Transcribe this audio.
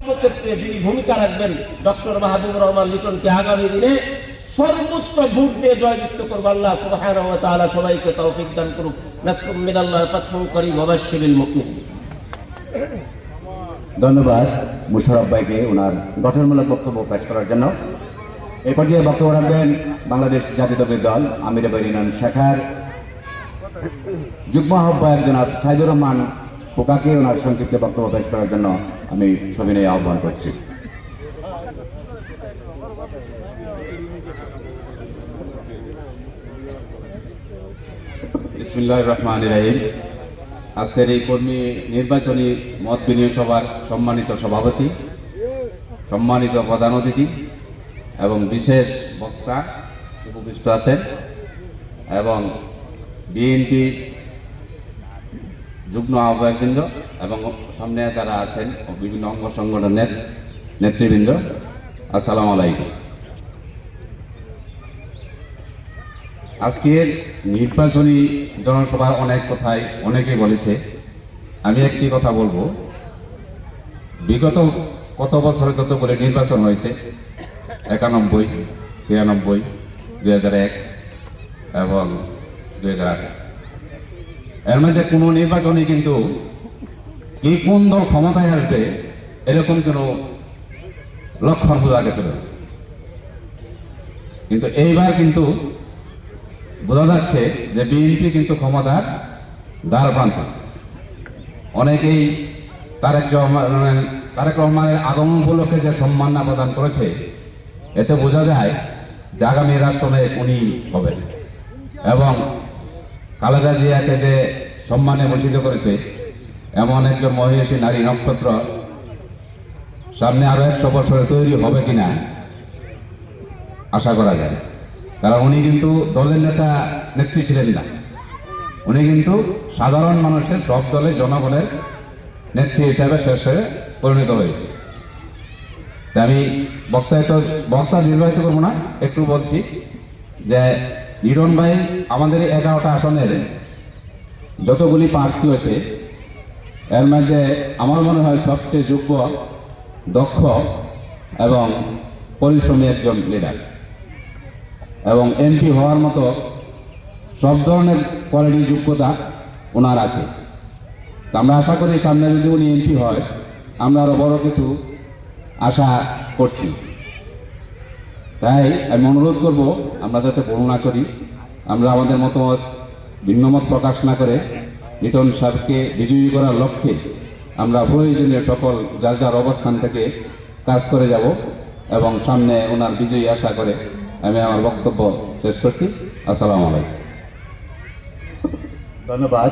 ক্ষেত্রে যিনি ভূমিকা রাখবেন ডক্টর মাহবুবুর রহমান লিটনকে আগামী দিনে সর্বোচ্চ ভোট দিয়ে জয়যুক্ত করব। আল্লাহ সুবহানাহু ওয়া তাআলা সবাইকে তৌফিক দান করুক। নাসরুম মিনাল্লাহি ফাতহুন করিম ওয়া বাশশিরিল মুমিনিন। ধন্যবাদ মুশাররফ ভাইকে ওনার গঠনমূলক বক্তব্য পেশ করার জন্য। এই পর্যায়ে বক্তব্য রাখবেন বাংলাদেশ জাতীয়তাবাদী দল আমিরাবাড়ি ইউনিয়ন শাখার যুগ্ম আহ্বায়ক জনাব সাইদুর রহমান পোকাকে ওনার সংক্ষিপ্ত বক্তব্য পেশ করার জন্য আমি সবিনয়ে আহ্বান করছি। বিসমিল্লাহির রহমানির রহিম। আজকের এই কর্মী নির্বাচনী মত বিনিময় সভার সম্মানিত সভাপতি, সম্মানিত প্রধান অতিথি এবং বিশেষ বক্তা উপবিষ্ট আছেন এবং বিএনপি যুগ্ম আহ্বায়কবৃন্দ এবং সামনে যারা আছেন বিভিন্ন অঙ্গ সংগঠনের নেতৃবৃন্দ, আসসালামু আলাইকুম। আজকের নির্বাচনী জনসভার অনেক কথাই অনেকেই বলেছে, আমি একটি কথা বলবো। বিগত কত বছরে যতগুলো নির্বাচন হয়েছে, 91, 96, 2001 এবং 2008, এর মধ্যে কোনো নির্বাচনে কিন্তু কি কোন দল ক্ষমতায় আসবে এরকম কোনো লক্ষণ বোঝা গেছিল। কিন্তু এইবার কিন্তু বোঝা যাচ্ছে যে বিএনপি কিন্তু ক্ষমতার দ্বার প্রান্তে। অনেকেই তারেক রহমানের আগমন উপলক্ষে যে সম্মাননা প্রদান করেছে, এতে বোঝা যায় যে আগামী রাষ্ট্রনায়ক উনি হবেন। এবং খালেদা জিয়াকে যে সম্মানে ভূষিত করেছে, এমন একজন মহিষী নারী নক্ষত্র সামনে আরো 100 বছরে তৈরি হবে কিনা আশা করা যায়। কারণ উনি কিন্তু দলের নেতা নেত্রী ছিলেন না, উনি কিন্তু সাধারণ মানুষের, সব দলের জনগণের নেত্রী হিসাবে শেষে পরিণত হয়েছে। তাই আমি বক্তা নির্বাহিত করবো না, একটু বলছি যে লিটন ভাই আমাদের 11টা আসনের যতগুলি প্রার্থী হয়েছে, এর মধ্যে আমার মনে হয় সবচেয়ে যোগ্য, দক্ষ এবং পরিশ্রমী একজন লিডার এবং এমপি হওয়ার মতো সব ধরনের কোয়ালিটি যোগ্যতা ওনার আছে। তা আমরা আশা করি সামনে যদি উনি এমপি হয়, আমরা আরও বড় কিছু আশা করছি। তাই আমি অনুরোধ করব আমরা যাতে ভুল না করি, আমরা আমাদের মতামত ভিন্নমত প্রকাশ না করে লিটন সাহেবকে বিজয়ী করার লক্ষ্যে আমরা প্রয়োজনীয় সকল যার যার অবস্থান থেকে কাজ করে যাব এবং সামনে ওনার বিজয়ী আশা করে আমি আমার বক্তব্য শেষ করছি। আসসালামু আলাইকুম। ধন্যবাদ।